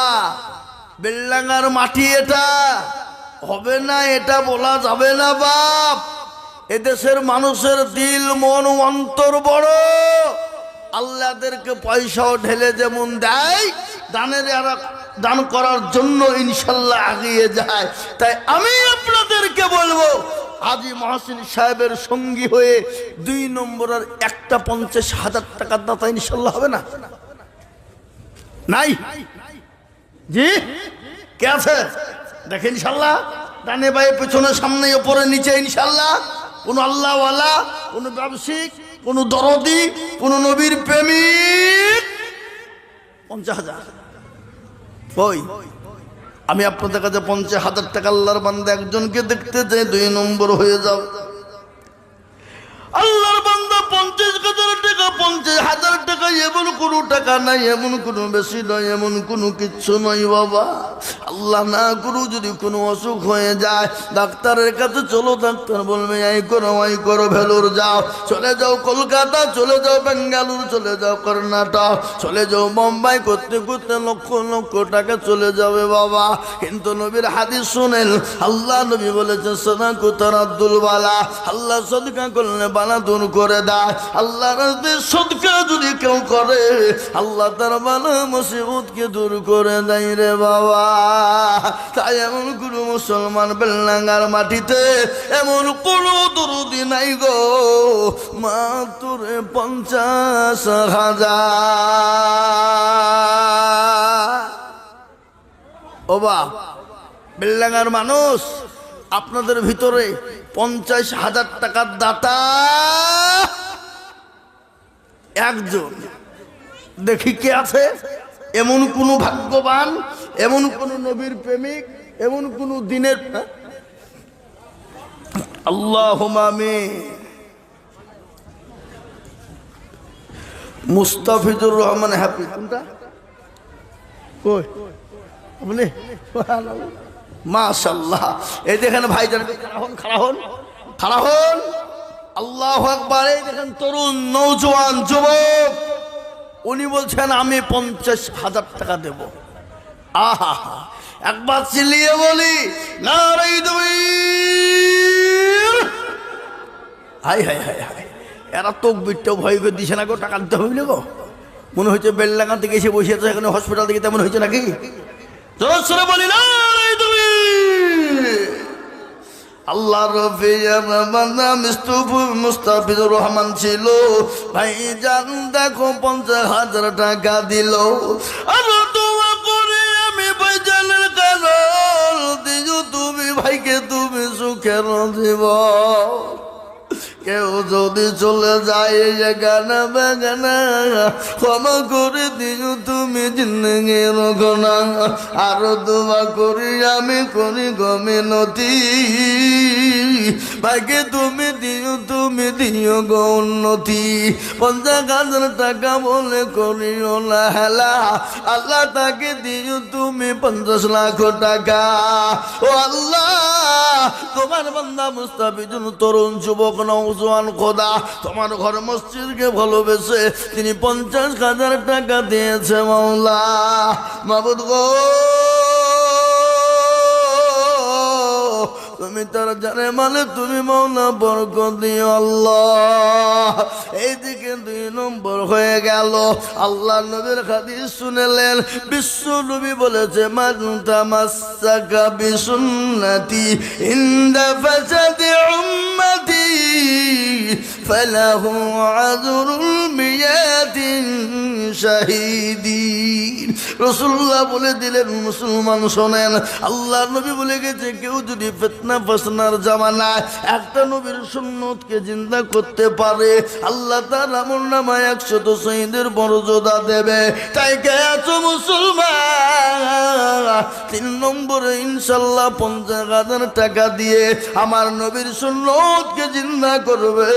বেলডাঙ্গার মাটি এটা হবে না, এটা বলা যাবে না বাপ। এদেশের মানুষের দিল মন অন্তর বড়। আল্লাহদেরকে পয়সাও ঢেলে যেমন দেয়, দান করার জন্য ইনশাল্লাহ এগিয়ে যায়। তাই আমি আপনাদেরকে বলবো, হাজী মহসিন সাহেবের সঙ্গী হয়ে 2 নম্বরের একটা 50,000 টাকার দাতা ইনশাল্লাহ হবে না? নাই জি কে আছে দেখেন ইনশাল্লাহ। ডানে বায়ে পেছনে সামনে ওপরে নিচে ইনশাল্লাহ। কোন আল্লাহওয়ালা, কোন ব্যবসায়িক, কোন দরদি, কোন নবীর প্রেমিক 50,000 ওই আমি আপনাদের কাছে 50,000 টাকা আল্লাহর বান্দা একজনকে দেখতে চাই, 2 নম্বর হয়ে যাও। আল্লাহর বান্দা 50,000 টাকা, 50,000 টাকা এমন কোনো টাকা নাই, এমন কোনো বেশি নয়, এমন কোনো কিচ্ছু নয় বাবা। আল্লাহ না করু যদি কোনো অসুখ হয়ে যায়, ডাক্তারের কাছে চলো, ডাক্তার বলবে এই করো ভেলোর যাও, চলে যাও কলকাতা, চলে যাও বেঙ্গালুর, চলে যাও কর্ণাটক, চলে যাও মুম্বাই, করতে করতে লক্ষ লক্ষ টাকা চলে যাবে বাবা। কিন্তু নবীর হাদিস শুনেন, আল্লাহ নবী বলেছে সাদাকু তারাদ্দুল বালা, আল্লাহ সদকা করলে বালা দূর করে দেয়। আল্লাহ রাস্তায় সদকা যদি কেউ করে, আল্লাহ তার বালা মুসিবতকে দূর করে দেয় রে বাবা। তাই এমন কোনো মুসলমান বেলডাঙ্গার মাটিতে এমন কোনো দরদি নাই গো, মাত্র 50,000। ও বা বেলডাঙ্গার মানুষ, আপনাদের ভিতরে 50,000 টাকার দাতা একজন দেখি কে আছে? এমন কোন ভাগ্যবান, এমন কোন নবীর প্রেমিক, এমন কোন দিনের আল্লাহুম্মা আমিন। মুস্তাফিজুর রহমান হাফিজ কোনটা? কই আপনি? মাশাআল্লাহ। এই দেখেন ভাইজান, খাড়া হন। আল্লাহু আকবার। এই দেখেন তরুণ নওজোয়ান যুবক, উনি বলছেন আমি 50,000 টাকা দেব। আহা, একবার চিল্লিয়ে বলি নারে তাকবীর। হাই হাই হাই হাই, এরা তকবীরটাও ভয় করে দিছে না গো, টাকা দিতে হবে না গো। মনে হচ্ছে বেলডাঙ্গা থেকে এসে বসে আছে এখানে হসপিটাল থেকে, তেমন হয়েছে নাকি? জোরে বলি না আল্লাহ মুস্তাফিজুর রহমান ছিল ভাইজান, দেখো 50,000 টাকা দিল। আর দোয়া করে আমি ভাইজানের কারণ দিও, তুমি ভাইকে তুমি সুখের জীবন। কেউ যদি চলে যায় গানা বাগানা, ক্ষমা করে দিও তুমি জিন্দগির গোনা। আর দোয়া করি আমি করি গমিনতি, ভাইকে তুমি দিও গো উন্নতি। 50,000 টাকা বলে করিও না হেলা, আল্লাহ তাকে দিও তুমি 50 লাখ টাকা। ও আল্লাহ, তোমার বান্দা মুস্তাফিজুর তরুণ যুবক নওজোয়ান খোদা, তোমার ঘর মসজিদকে ভালোবেসে তিনি 50,000 টাকা দিয়েছে মাওলা। মাবুদ গো, তুমি তার জানে মানে তুমি মাওলা বরকত দিও আল্লাহ। এইদিকে 2 নম্বর হয়ে গেল। আল্লাহ নবীর হাদিস শুনলেন, বিশ্ব নবী বলেছে মান তামাসসাকা বিসুন্নতি ইনদা ফাসাদি উম্মতি ফালাহু আজরুল মিয়াতিন শাহিদিন। রাসূলুল্লাহ বলে দিলেন, মুসলমান শোনেন, আল্লাহর নবী বলে গেছে, কেউ যদি ফিতনা ফাসনার জামানায় একটা নবীর সুন্নতকে জিন্দা করতে পারে, আল্লাহ তার আমলনামায় 100 শহীদের মর্যাদা দেবে। তাই কে আছো মুসলমান, 3 নম্বরে ইনশাআল্লাহ 50,000 টাকা দিয়ে আমার নবীর সুন্নতকে জিন্দা করবে,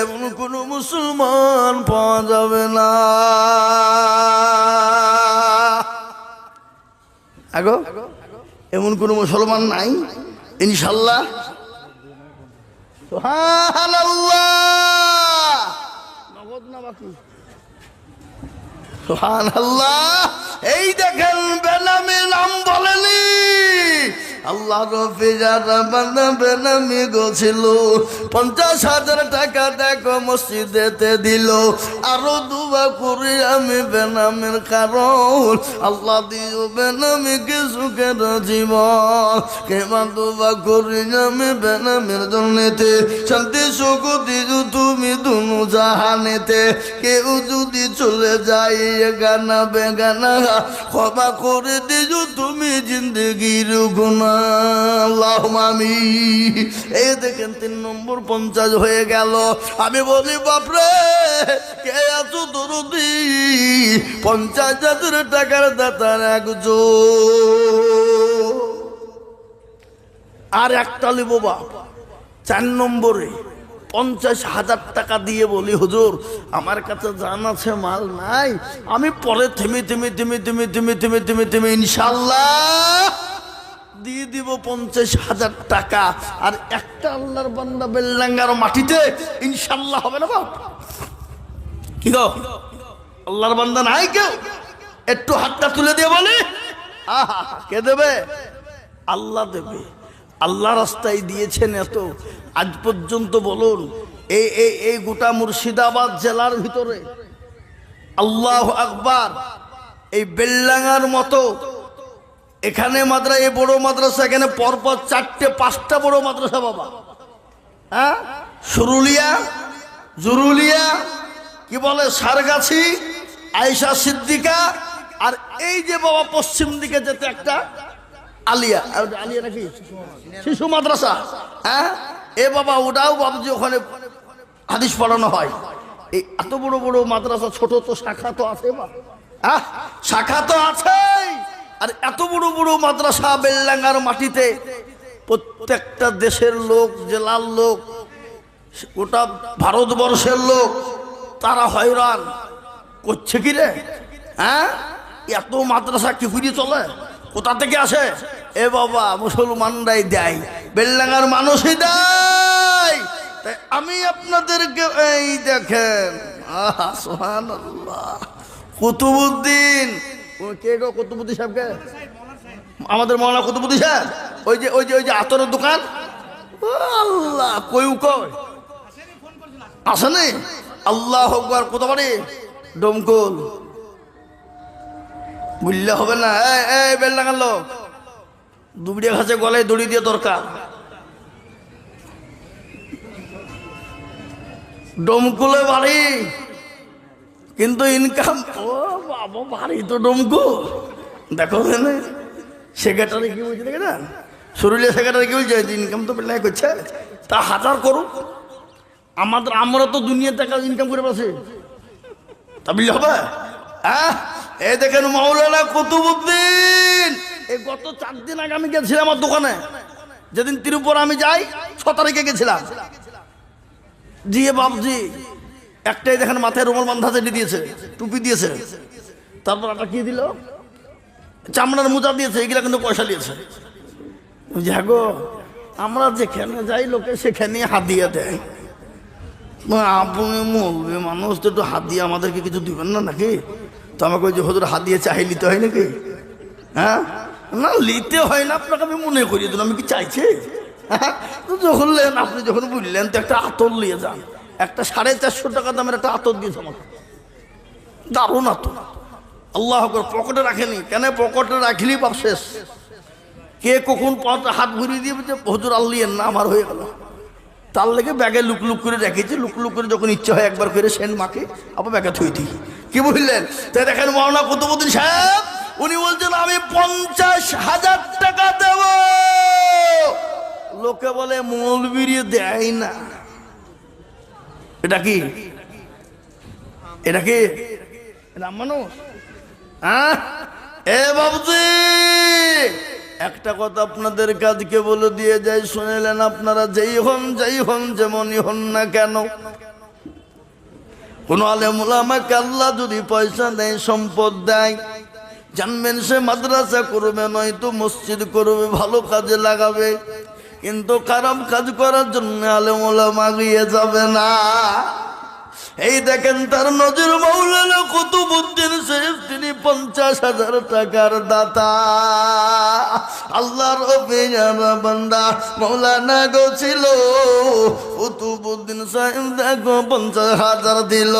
এমন কোন মুসলমান পাওয়া যাবে না। আগো এমন কোন মুসলমান নাই ইনশাআল্লাহ। সুবহানাল্লাহ, নগদ না বাকি? সুবহানাল্লাহ। এই দেখেন, বেনামি নাম বলেনি, আল্লাহ রফি যারা বান্দা বেনামি গছিল, 50,000 টাকা দেখো মসজিদেতে দিল। আরো দুবা করি আমি বেনামির কারণ, আল্লাহ দিও বেনামিকে সুখের জীবন। কেমা দুবা করি আমি বেনামির জন্যতে, শান্তি সুখ দিও তুমি দুনু জাহানেতে। কেউ যদি চলে যায় গানা বেগানা, ক্ষমা করে দিও তুমি জিন্দগির গুনাহ। আল্লাহুম্মা আমিন। এই দেখেন 3 নম্বর 50 হয়ে গেল। আমি বলি বাপরে, কে আছো দরদি, 50,000 টাকার দাতার একজন। আর একটা লিব বাপ, 4 নম্বরে 50,000 টাকা দিয়ে বলি, হুজুর আমার কাছে জান আছে, মাল নাই, আমি পরে থেমে থেমে থেমে থেমে থেমে থেমে থেমে থেমে ইনশাআল্লাহ দিয়ে দিব 50,000 টাকা। আর একটা আল্লাহর বান্দা বেল্লাঙ্গার মাটিতে ইনশাআল্লাহ হবে না বাপ? কি গো, আল্লাহর বান্দা নাই কেউ? একটু হাতটা তুলে দিয়ে বলি, আহা, কে দেবে? আল্লাহ দেবে। আল্লাহ রাস্তায় দিয়েছেন এত। আজ পর্যন্ত বলুন, এই গোটা মুর্শিদাবাদ জেলার ভিতরে, আল্লাহু আকবার, এই বেল্লাঙ্গার মতো এখানে এই বড় মাদ্রাসা, এখানে পরপর 4-5টা বড় মাদ্রাসা বাবা। হ্যাঁ, সুরুলিয়া, জুরুলিয়া, কি বলে সারগাছি, আয়েশা সিদ্দিকা, আর এই যে বাবা পশ্চিম দিকে যেতে একটা আলিয়া, আলিয়া নাকি শিশু মাদ্রাসা। হ্যাঁ, এ বাবা ওটাও বাবুজি, ওখানে হাদিস পড়ানো হয়। এই এত বড় বড় মাদ্রাসা, ছোট তো শাখা তো আছে বা, শাখা তো আছেই। আর এত বড় বড় মাদ্রাসা বেল্লাঙ্গার মাটিতে, প্রত্যেকটা দেশের লোক, জেলার লোক, গোটা ভারতবর্ষের লোক, তারা হয়রান করছে কি রে। হ্যাঁ, এত মাদ্রাসা কি করে চলে? কোথা থেকে আসে? এ বাবা মুসলমানরাই দেয়, বেল্লাঙ্গার মানুষই দেয়। তাই আমি আপনাদেরকে এই দেখেন, আহা সুবহানাল্লাহ, কুতুবউদ্দিন, কে গো কুতুবউদ্দিন সাহেবকে? আমাদের মাওলানা কুতুবউদ্দিন সাহেব, ওই যে আতরের দোকান। আল্লাহ, কই আসেনি? আল্লাহু আকবার। কত বাড়ি? ডমকল। বুঝলে হবে না? এই বেল্লাঙ্গার লোক, দুবড়িয়া ঘাসে গলায় দড়ি দিয়ে দরকার। ডমকুলে বাড়ি, কিন্তু ইনকাম, ও বাবা, বাড়ি তো ডমকু। দেখো সেক্রেটারি কি বলছে, দেখে না, শরীরে সেক্রেটারি কি বলছে, ইনকাম তো বেল্লাই করছে, তা 1000 করুক। আমরা তো দুনিয়া টাকা ইনকাম করে পাচ্ছি, তা বুঝলে হবে? হ্যাঁ, এই দেখেন মাওলানা কুতুবউদ্দিন, এই গত 4 দিন আগে আমি গেছিলাম আমার দোকানে, যেদিন তিরুপুর আমি যাই, 6 তারিখে গেছিলাম। জি বাবজি, একটাই দেখেন মাথায় রুমাল বান্ধা চেটে দিয়েছে, টুপি দিয়েছে, তারপর একটা কি দিল, চামড়ার মোজা দিয়েছে, এগুলা কিন্তু পয়সা দিয়েছে। যাগো, আমরা যেখানে যাই লোকে সেখানে হাদিয়া দেয়। আপনি মৌলবি মানুষ, তো একটু হাত দিয়ে আমাদেরকে কিছু দিবেন না নাকি? তো আমাকে ওই যে হুজুর হাত দিয়ে চাই নিতে হয় নাকি? হ্যাঁ, না নিতে হয় না, আপনাকে আমি মনে করিয়ে দিলাম, আমি কি চাইছি? যখন নেন, আপনি যখন বুঝলেন, তো একটা আতর নিয়ে যান। একটা 450 টাকা দামের একটা আতর দিয়েছে আমাকে, দারুণ আতর। আল্লাহ পকেটে রাখেনি কেন? পকেটে রাখলি বাপ শেষ। কে কখন হাত ঘুরিয়ে দিয়ে হুজুর আল্লিয়েন না, আমার হয়ে গেল। তার লেগে ব্যাগে লুক লুক করে রেখেছি, লুক লুক করে যখন ইচ্ছা হয় একবার করে সেন মাকে আবার ব্যাগে থুই দিই। কি বুঝলেন? তাই দেখেন মাওলানা কুতুবউদ্দিন সাহেব উনি বলছেন আমি 50,000 টাকা দেব। লোকে বলে মৌলবীরে দেয় না। এটা কি? এটা কি রাম মানুষ? হ্যাঁ এ বাবুজি, একটা কথা আপনাদের কাজকে বলে দিয়ে যাই, শুনেলেন? আপনারা যেই হন যেমনই হন না কেন, কোন আলেম উলামাকে আল্লাহ যদি পয়সা দেয়, সম্পদ দেয়, জানবেন সে মাদ্রাসা করবে, নয়তো মসজিদ করবে, ভালো কাজে লাগাবে। কিন্তু খারাপ কাজ করার জন্য আলেম উলামা এগিয়ে যাবে না। এই দেখেন তার নজর মাওলানা কুতুবউদ্দিন সাহেব, তিনি 50,000 টাকার দাতা। আল্লাহর পেয়ারা বান্দা মাওলানা গো ছিল কুতুবউদ্দিন সাহেব, দেখো 50,000 দিল।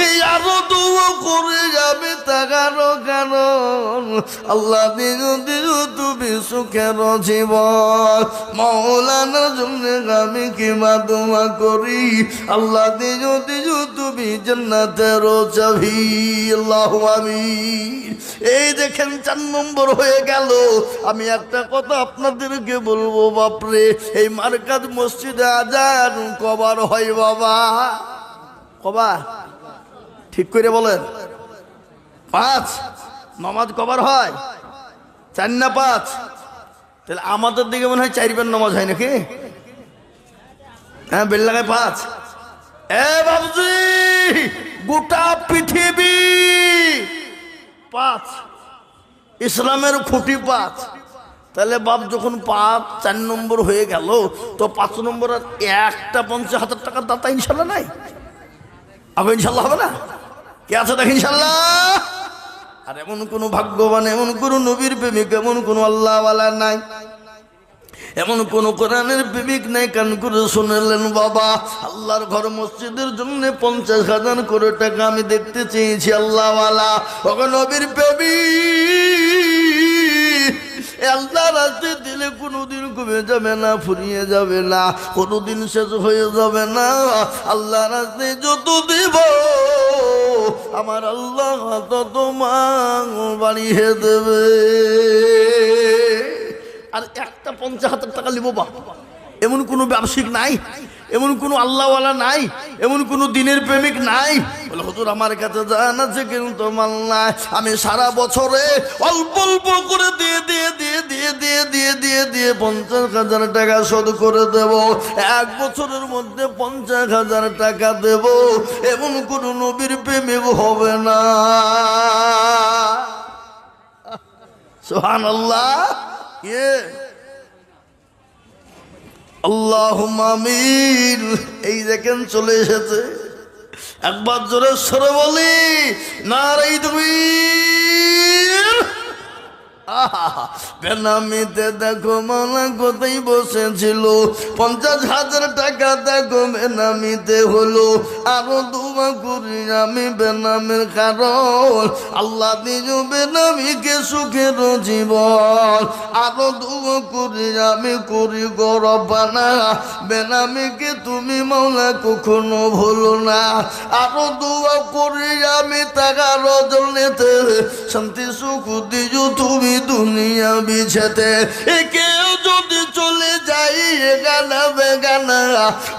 এই আরো দুও করে যাবে তাগারো কারণ আল্লাহ দিও দিও তুমি সুখের জীবন। মাওলানার জন্য আমি কি দোয়া করি, আল্লাহ দিও দিও তুমি জান্নাতের চাবি। আল্লাহু আমিন। এই দেখেন 4 নম্বর হয়ে গেল। আমি একটা কথা আপনাদেরকে বলবো, বাপরে এই মার্কাজ মসজিদে আজান কবার হয় বাবা? কবার? ঠিক করে বলেন। 5 নামাজ কবার হয়? 4 না 5? তাহলে আমাদের দিকে মনে হয় 4 বার নামাজ হয় নাকি? হ্যাঁ বেল লাগায় 5। এ বাবুজি, গোটা পৃথিবী 5, ইসলামের খুঁটি 5। তাহলে বাপ যখন 4 নম্বর হয়ে গেল, তো 5 নম্বর আর একটা 50,000 টাকার দাতা ইনশাল্লাহ নাই? আগে ইনশাল্লাহ হবে না? কে আছে দেখ ইনশাল্লাহ? আর এমন কোন ভাগ্যবান, এমন কোন নবীর প্রেমিক, এমন কোন আল্লাহওয়ালা নাই, এমন কোন কোরআনের প্রেমিক নাই। কান করে শুনলেন বাবা, আল্লাহর ঘর মসজিদের জন্য 50,000 করে টাকা আমি দেখতে চেয়েছি আল্লাহওয়ালা। ওগো নবীর প্রেমিক, আল্লাহ রাস্তে দিলে কোনোদিন কমে যাবে না, ফুরিয়ে যাবে না, কোনোদিন শেষ হয়ে যাবে না। আল্লাহ রাস্তে যত দিব আমার আল্লাহ তত মান বাড়িয়ে দেবে। আর একটা 50,000 টাকা নিব বা, এমন কোনো ব্যবসায়িক নাই, এমন কোনো আল্লাহওয়ালা নাই, এমন কোনো দিনের প্রেমিক নাই। বলে হুজুর আমার কাছে জান আছে কিন্তু মাল নাই, আমি সারা বছরে অল্প অল্প করে দিয়ে দিয়ে দিয়ে দিয়ে দিয়ে দিয়ে দিয়ে দিয়ে 50,000 টাকা শোধ করে দেব, 1 বছরের মধ্যে 50,000 টাকা দেব। এমন কোনো নবীর প্রেমিক হবে না। সুবহানাল্লাহ। আল্লাহুম্মা আমিন। এই দেখেন চলে এসেছে। একবার জোরে সরে বলি নারে তাকবীর। বেনামিতে দেখো মালা কোথায় বসেছিল, 50,000 টাকা দেখো বেনামিতে হলো। আরো দোয়া করি আমি বেনামের কারণ আল্লাহ দিও বেনামিকে সুখের জীবন। আরো দোয়া করি আমি করি গরবানা, বেনামিকে তুমি মাওলা কখনো ভুলো না। আরো দোয়া করি আমি টাকার জন্যতে শান্তি সুখ দিও তুমি দুনিয়া বিছেতে। কেউ যদি চলে যাই গানা বেগানা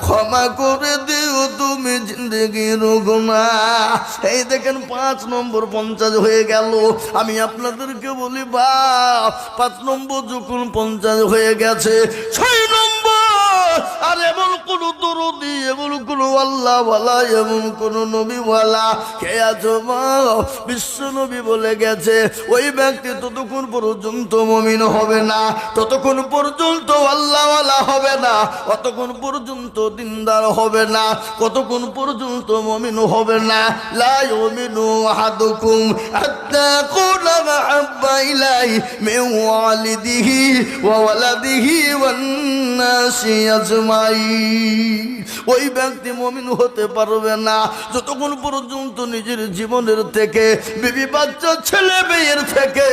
ক্ষমা করে দিও তুমি জিন্দগির গুনাহ। এই দেখেন 5 নম্বর 50 হয়ে গেল। আমি আপনাদেরকে বলি বাপ, 5 নম্বর যখন 50 হয়ে গেছে, 6 নম্বর আর এমন কোন দরদি, এমন কোন আল্লাহওয়ালা, এমন কোন নবীওয়ালা কে আছো মা? বিশ্ব নবী বলে গেছে ওই ব্যক্তি ততক্ষণ পর্যন্ত মুমিন হবে না, ততক্ষণ পর্যন্ত আল্লাহওয়ালা হবে না, অতক্ষণ পর্যন্ত দিনদার হবে না, কতক্ষণ পর্যন্ত মুমিন হবে না। লা ইউমিনু আহাদুকুম হাত্তা ইয়াকুনা আহাব্বা ইলাইহি মিন ওয়ালিদিহি ওয়া ওয়ালাদিহি ওয়ান নাসি আজমাইন। ওই ব্যক্তি মুমিন হতে পারবে না যতক্ষণ পর্যন্ত নিজের জীবনের থেকে, বিবি বাচ্চা ছেলে মেয়ের থেকে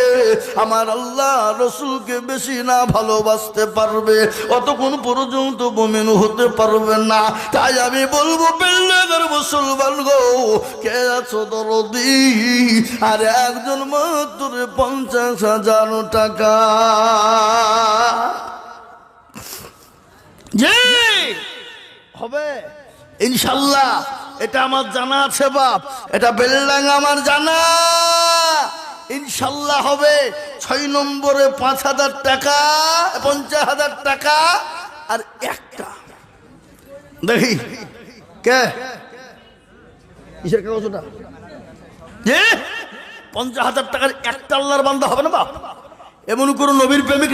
আমার আল্লাহ রসুলকে বেশি না ভালোবাসতে পারবে, অত ততক্ষণ পর্যন্ত মুমিন হতে পারবে না। তাই আমি বলবো বেল্লাগার মুসলমান গো, কে আছো দরদি? আর একজন মাত্র 50,000 টাকা যে হবে ইনশাল্লাহ। এটা আমার জানা আছে বাপ, এটা বেলডাঙ্গা আমার জানা, ইনশাল্লাহ হবে। 6 নম্বরে 5,000 টাকা, 50,000 টাকা আর একটা দেখি কে কিসের কাগজ ওটা যে 50,000 টাকার একটা আল্লাহর বান্দা হবে না বাপ? এমন কোনো নবীর প্রেমিক